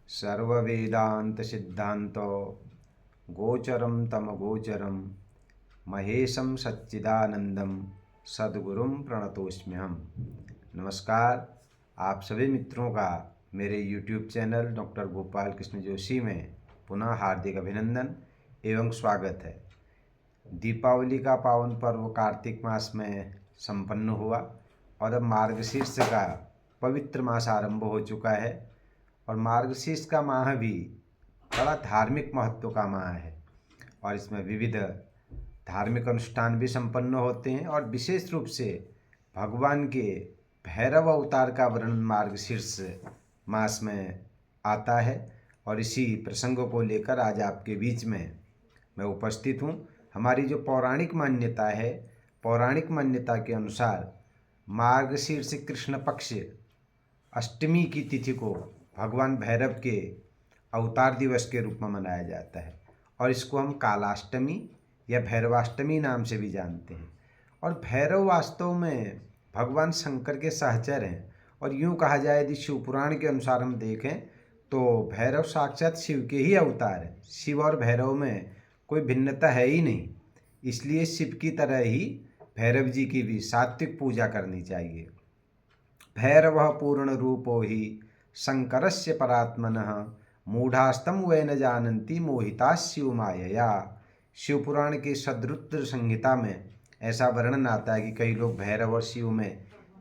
सर्ववेदांत सिद्धांतो गोचरम तम गोचरम महेशम सच्चिदानंदम सद्गुरुम प्रणतोस्म्यहम्। नमस्कार, आप सभी मित्रों का मेरे YouTube channel doctor Gopal Krishna Joshi में पुनः हार्दिक अभिनंदन एवं स्वागत है। दीपावली का पावन पर्व कार्तिक मास में संपन्न हुआ और अब मार्गशीर्ष का पवित्र मास आरंभ हो चुका है और मार्गशीर्ष का माह भी बड़ा धार्मिक महत्व का माह है और इसमें विविध धार्मिक अनुष्ठान भी संपन्न होते हैं और विशेष रूप से भगवान के भैरव अवतार का वर्णन मार्गशीर्ष मास में आता है और इसी प्रसंग को लेकर आज आपके बीच में मैं उपस्थित हूँ। हमारी जो पौराणिक मान्यता है, पौराणिक मान्यता के अनुसार मार्गशीर्ष कृष्ण पक्ष अष्टमी की तिथि को भगवान भैरव के अवतार दिवस के रूप में मनाया जाता है और इसको हम कालाष्टमी या भैरवाष्टमी नाम से भी जानते हैं। और भैरव वास्तव में भगवान शंकर के सहचर हैं और यूँ कहा जाए यदि शिवपुराण के अनुसार हम देखें तो भैरव साक्षात शिव के ही अवतार हैं। शिव और भैरव में कोई भिन्नता है ही नहीं, इसलिए शिव की तरह ही भैरव जी की भी सात्विक पूजा करनी चाहिए। भैरवः पूर्ण रूपो ही शंकरस्य परात्मनः मूढ़ास्तम वै न जानन्ति मोहिता शिव मायया। शिवपुराण की सदरुद्र संहिता में ऐसा वर्णन आता है कि कई लोग भैरव और शिव में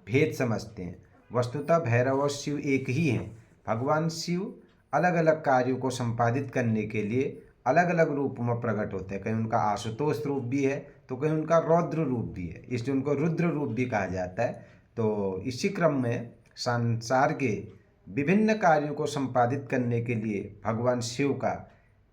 भेद समझते हैं। वस्तुतः भैरव और शिव एक ही हैं। भगवान शिव अलग अलग कार्यों को संपादित करने के लिए अलग अलग रूप में प्रकट होते हैं। कहीं उनका आशुतोष रूप भी है तो कहीं उनका रौद्र रूप भी है, इसलिए उनको रुद्र रूप भी कहा जाता है। तो इसी क्रम में संसार के विभिन्न कार्यों को संपादित करने के लिए भगवान शिव का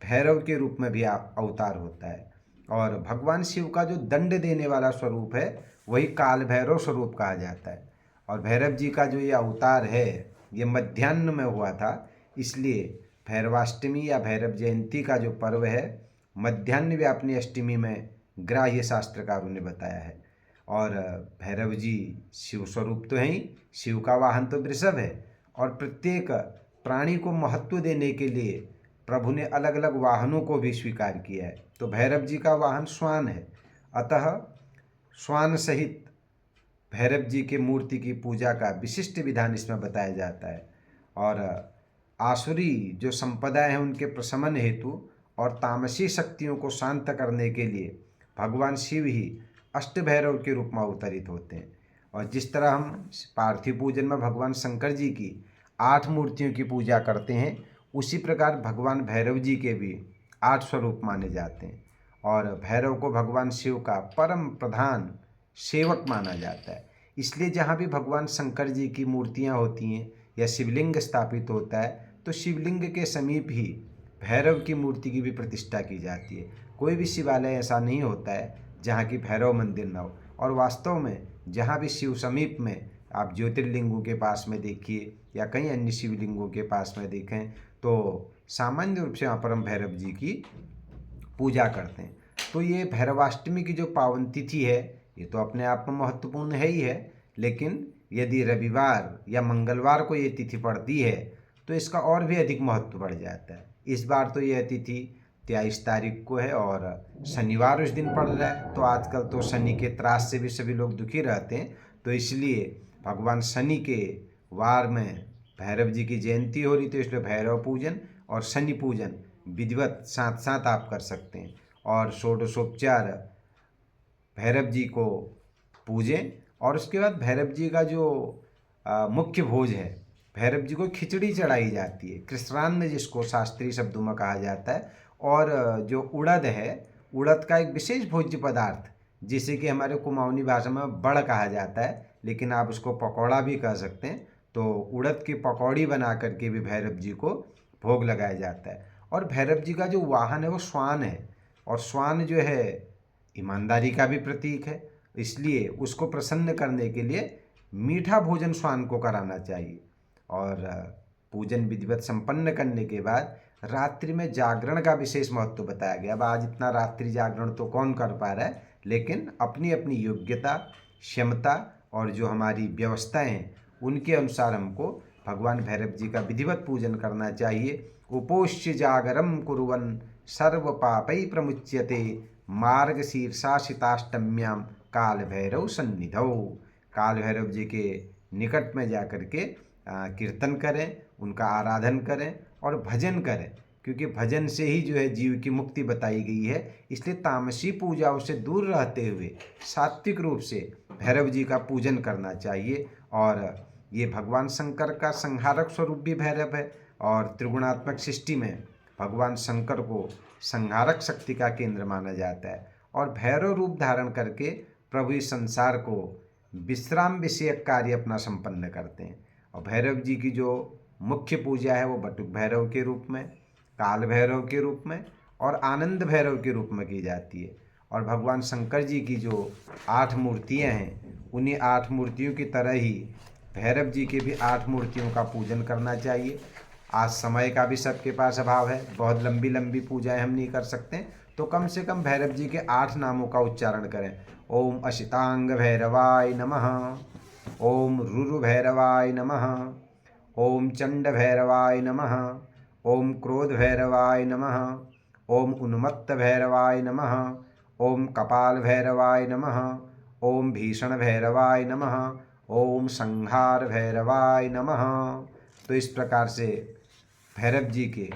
भैरव के रूप में भी अवतार होता है और भगवान शिव का जो दंड देने वाला स्वरूप है वही काल भैरव स्वरूप कहा जाता है। और भैरव जी का जो ये अवतार है ये मध्याह्न में हुआ था, इसलिए भैरवाष्टमी या भैरव जयंती का जो पर्व है मध्याह्न व्यापिनी अष्टमी में ग्राह्य शास्त्रकारों ने बताया है। और भैरव जी शिव स्वरूप तो हैं ही, शिव का वाहन तो वृषभ है और प्रत्येक प्राणी को महत्व देने के लिए प्रभु ने अलग अलग वाहनों को भी स्वीकार किया है। तो भैरव जी का वाहन श्वान है, अतः श्वान सहित भैरव जी के मूर्ति की पूजा का विशिष्ट विधान इसमें बताया जाता है। और आसुरी जो संपदा है उनके प्रशमन हेतु और तामसी शक्तियों को शांत करने के लिए भगवान शिव ही अष्टभैरव के रूप में अवतरित होते हैं। और जिस तरह हम पार्थिव पूजन में भगवान शंकर जी की 8 मूर्तियों की पूजा करते हैं, उसी प्रकार भगवान भैरव जी के भी 8 स्वरूप माने जाते हैं और भैरव को भगवान शिव का परम प्रधान सेवक माना जाता है। इसलिए जहाँ भी भगवान शंकर जी की मूर्तियाँ होती हैं या शिवलिंग स्थापित होता है तो शिवलिंग के समीप ही भैरव की मूर्ति की भी प्रतिष्ठा की जाती है। कोई भी शिवालय ऐसा नहीं होता है जहाँ की भैरव मंदिर न हो। और वास्तव में जहाँ भी शिव समीप में आप ज्योतिर्लिंगों के पास में देखिए या कई अन्य शिवलिंगों के पास में देखें तो सामान्य रूप से वहाँ पर हम भैरव जी की पूजा करते हैं। तो ये भैरवाष्टमी की जो पावन तिथि है ये तो अपने आप में महत्वपूर्ण है ही है, लेकिन यदि रविवार या मंगलवार को ये तिथि पड़ती है तो इसका और भी अधिक महत्व बढ़ जाता है। इस बार तो यह तिथि 23 तारीख को है और शनिवार उस दिन पड़ रहा है, तो आजकल तो शनि के त्रास से भी सभी लोग दुखी रहते हैं, तो इसलिए भगवान शनि के वार में भैरव जी की जयंती हो रही, तो इसलिए भैरव पूजन और शनि पूजन विधिवत साथ साथ आप कर सकते हैं और षोडशोपचार भैरव जी को पूजें। और उसके बाद भैरव जी का जो मुख्य भोज है, भैरव जी को खिचड़ी चढ़ाई जाती है, कृष्णान्न जिसको शास्त्रीय शब्दों में कहा जाता है। और जो उड़द है, उड़द का एक विशेष भोज्य पदार्थ जिसे कि हमारे कुमाऊनी भाषा में बड़ कहा जाता है, लेकिन आप उसको पकौड़ा भी कह सकते हैं। तो उड़द की पकौड़ी बना करके भी भैरव जी को भोग लगाया जाता है। और भैरव जी का जो वाहन है वो श्वान है और श्वान जो है ईमानदारी का भी प्रतीक है, इसलिए उसको प्रसन्न करने के लिए मीठा भोजन श्वान को कराना चाहिए। और पूजन विधिवत संपन्न करने के बाद रात्रि में जागरण का विशेष महत्व बताया गया। अब आज इतना रात्रि जागरण तो कौन कर पा रहा है, लेकिन अपनी अपनी योग्यता, क्षमता और जो हमारी व्यवस्थाएं हैं उनके अनुसार हमको भगवान भैरव जी का विधिवत पूजन करना चाहिए। उपोष्य जागरम कुर्वन् सर्व पापै प्रमुच्यते मार्गशीर्षासिताष्टम्याम काल भैरव सन्निधौ। काल भैरव जी के निकट में जाकर के कीर्तन करें, उनका आराधन करें और भजन करें, क्योंकि भजन से ही जो है जीव की मुक्ति बताई गई है। इसलिए तामसी पूजाओं से दूर रहते हुए सात्विक रूप से भैरव जी का पूजन करना चाहिए। और ये भगवान शंकर का संहारक स्वरूप भी भैरव है, और त्रिगुणात्मक सृष्टि में भगवान शंकर को संहारक शक्ति का केंद्र माना जाता है। और भैरव रूप धारण करके प्रभु इस संसार को विश्राम विषयक कार्य अपना संपन्न करते हैं। और भैरव जी की जो मुख्य पूजा है वो बटुक भैरव के रूप में, काल भैरव के रूप में और आनंद भैरव के रूप में की जाती है। और भगवान शंकर जी की जो 8 मूर्तियां हैं, उन्हीं 8 मूर्तियों की तरह ही भैरव जी की भी 8 मूर्तियों का पूजन करना चाहिए। आज समय का भी सबके पास अभाव है, बहुत लंबी लंबी पूजाएं हम नहीं कर सकते, तो कम से कम भैरव जी के 8 नामों का उच्चारण करें। ओम अशितांग भैरवाय नमः, ओम रुरु भैरवाय नमः, ओम चंड भैरवाय नमः, ओम क्रोध भैरवाय नमः, ओम उन्मत्त भैरवाय नमः, ओम कपाल भैरवाय नमः, ओम भीषण भैरवाय नमः, ओम संहार भैरवाय नमः। तो इस प्रकार से भैरव जी के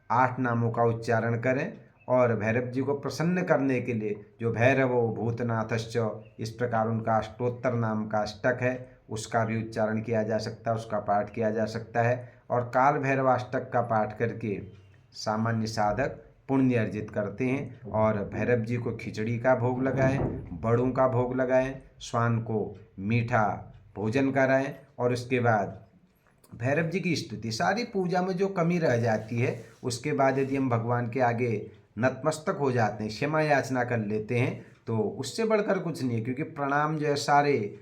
8 नामों का उच्चारण करें। और भैरव जी को प्रसन्न करने के लिए जो भैरवो भूतनाथश्च, इस प्रकार उनका अष्टोत्तर नाम का अष्टक है, उसका भी उच्चारण किया जा सकता है, उसका पाठ किया जा सकता है। और काल भैरवाष्टक का पाठ करके सामान्य साधक पुण्य अर्जित करते हैं। और भैरव जी को खिचड़ी का भोग लगाएं, बड़ों का भोग लगाएं, स्वान को मीठा भोजन कराएं। और उसके बाद भैरव जी की स्तुति, सारी पूजा में जो कमी रह जाती है उसके बाद यदि हम भगवान के आगे नतमस्तक हो जाते हैं, क्षमा याचना कर लेते हैं, तो उससे बढ़कर कुछ नहीं है। क्योंकि प्रणाम जो है सारे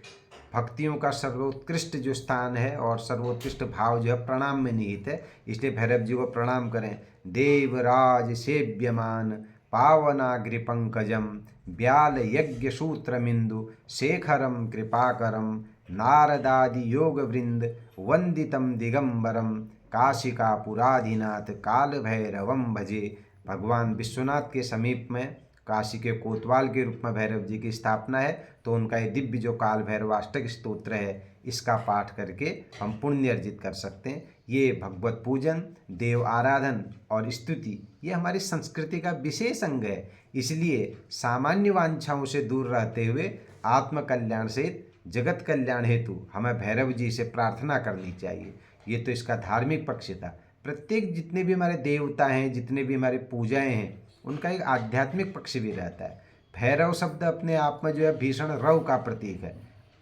भक्तियों का सर्वोत्कृष्ट जो स्थान है और सर्वोत्कृष्ट भाव जो है प्रणाम में निहित है। इसलिए भैरव जी को प्रणाम करें। देवराज सेव्यमान पावनाग्रि पंकजम ब्याल यज्ञ सूत्रमिंदु शेखरम कृपाकरम नारदादि योग वृंद वंदितम दिगंबरम काशिकापुराधिनाथ काल भैरवम भजे। भगवान विश्वनाथ के समीप में काशी के कोतवाल के रूप में भैरव जी की स्थापना है। तो उनका ये दिव्य जो काल भैरवाष्टक स्तोत्र है, इसका पाठ करके हम पुण्य अर्जित कर सकते हैं। ये भगवत पूजन, देव आराधन और स्तुति ये हमारी संस्कृति का विशेष अंग है। इसलिए सामान्य वांछाओं से दूर रहते हुए आत्मकल्याण सहित जगत कल्याण हेतु हमें भैरव जी से प्रार्थना करनी चाहिए। ये तो इसका धार्मिक पक्ष था। प्रत्येक जितने भी हमारे देवता हैं, जितने भी हमारे पूजाएं हैं, उनका एक आध्यात्मिक पक्ष भी रहता है। भैरव शब्द अपने आप में जो है भीषण रव का प्रतीक है।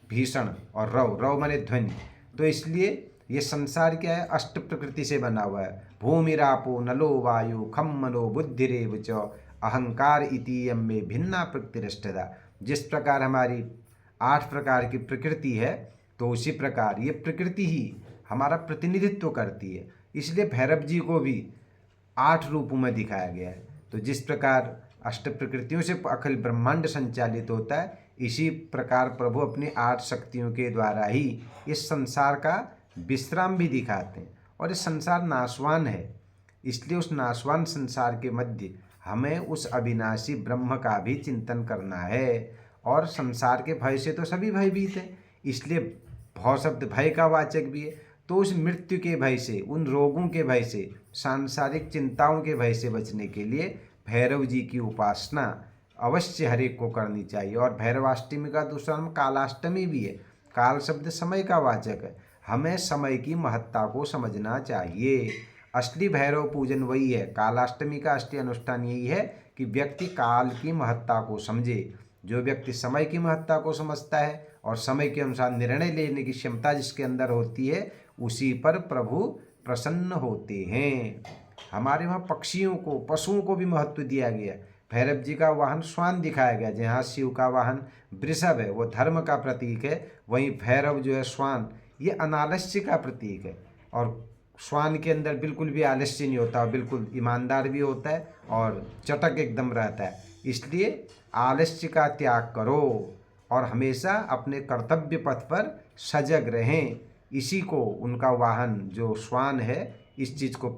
भीषण और रव, रव माने ध्वनि। तो इसलिए ये संसार क्या है, अष्ट प्रकृति से बना हुआ है। भूमिरापो नलो वायु खम मनो बुद्धिरेव च अहंकार इति में भिन्ना प्रकृतिरष्टदा। जिस प्रकार हमारी 8 प्रकार की प्रकृति है, तो उसी प्रकार ये प्रकृति ही हमारा प्रतिनिधित्व करती है। इसलिए भैरव जी को भी 8 रूपों में दिखाया गया है। तो जिस प्रकार अष्ट प्रकृतियों से अखिल ब्रह्मांड संचालित होता है, इसी प्रकार प्रभु अपनी 8 शक्तियों के द्वारा ही इस संसार का विश्राम भी दिखाते हैं। और इस संसार नाशवान है, इसलिए उस नाशवान संसार के मध्य हमें उस अविनाशी ब्रह्म का भी चिंतन करना है। और संसार के भय से तो सभी भयभीत हैं, इसलिए भव शब्द भय का वाचक भी है। तो उस मृत्यु के भय से, उन रोगों के भय से, सांसारिक चिंताओं के भय से बचने के लिए भैरव जी की उपासना अवश्य हर एक को करनी चाहिए। और भैरवाष्टमी का दूसरा नाम कालाष्टमी भी है। काल शब्द समय का वाचक है। हमें समय की महत्ता को समझना चाहिए। असली भैरव पूजन वही है। कालाष्टमी का असली अनुष्ठान यही है कि व्यक्ति काल की महत्ता को समझे। जो व्यक्ति समय की महत्ता को समझता है और समय के अनुसार निर्णय लेने की क्षमता जिसके अंदर होती है, उसी पर प्रभु प्रसन्न होते हैं। हमारे वहाँ पक्षियों को, पशुओं को भी महत्व दिया गया। भैरव जी का वाहन श्वान दिखाया गया। जहाँ शिव का वाहन वृषभ है, वो धर्म का प्रतीक है, वहीं भैरव जो है श्वान, ये अनालस्य का प्रतीक है। और श्वान के अंदर बिल्कुल भी आलस्य नहीं होता, बिल्कुल ईमानदार भी होता है और चटक एकदम रहता है। इसलिए आलस्य का त्याग करो और हमेशा अपने कर्तव्य पथ पर सजग रहें। इसी को उनका वाहन जो श्वान है इस चीज़ को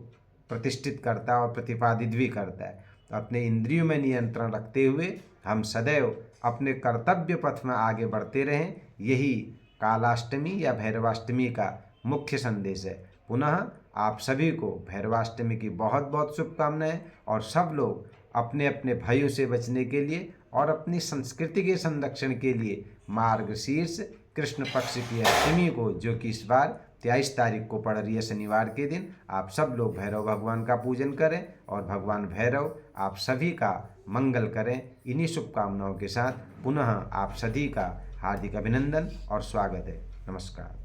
प्रतिष्ठित करता है और प्रतिपादित भी करता है। तो अपने इंद्रियों में नियंत्रण रखते हुए हम सदैव अपने कर्तव्य पथ में आगे बढ़ते रहें, यही कालाष्टमी या भैरवाष्टमी का मुख्य संदेश है। पुनः आप सभी को भैरवाष्टमी की बहुत बहुत शुभकामनाएं, और सब लोग अपने अपने भयों से बचने के लिए और अपनी संस्कृति के संरक्षण के लिए मार्गशीर्ष कृष्ण पक्ष की अष्टमी को, जो कि इस बार 23 तारीख को पड़ रही है शनिवार के दिन, आप सब लोग भैरव भगवान का पूजन करें और भगवान भैरव आप सभी का मंगल करें। इन्हीं शुभकामनाओं के साथ पुनः आप सभी का हार्दिक अभिनंदन और स्वागत है। नमस्कार।